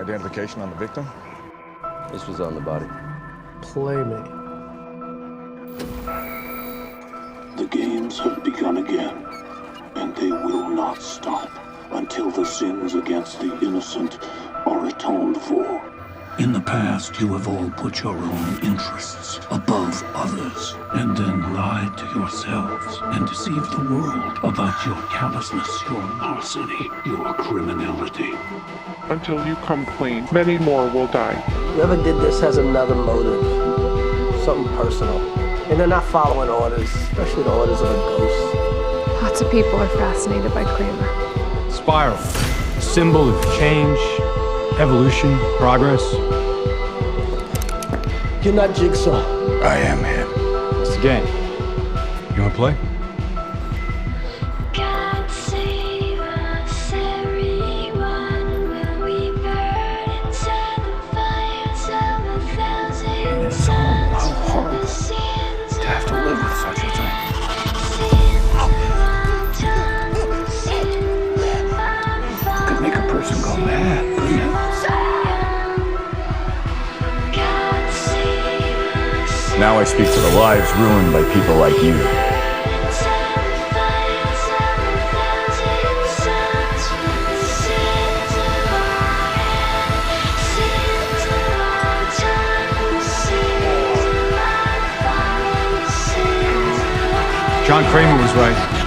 identification on the victim? This was on the body. Play me. The games have begun again, and they will not stop until the sins against the innocent are atoned for. In the past, you have all put your own interests above others, and then lied to yourselves and deceived the world about your callousness, your larceny, your criminality. Until you come clean, many more will die. Whoever did this has another motive, something personal. And they're not following orders, especially the orders of a ghost. Lots of people are fascinated by Kramer. Spiral, a symbol of change, evolution, progress. You're not Jigsaw. I am him. It's the game. You wanna play? God save us, everyone, when we burn inside the fires of 1,000 It's how horrible sins to have to live with such a thing. Could make a person go mad, couldn't it? Now I speak to the lives ruined by people like you. John Kramer was right.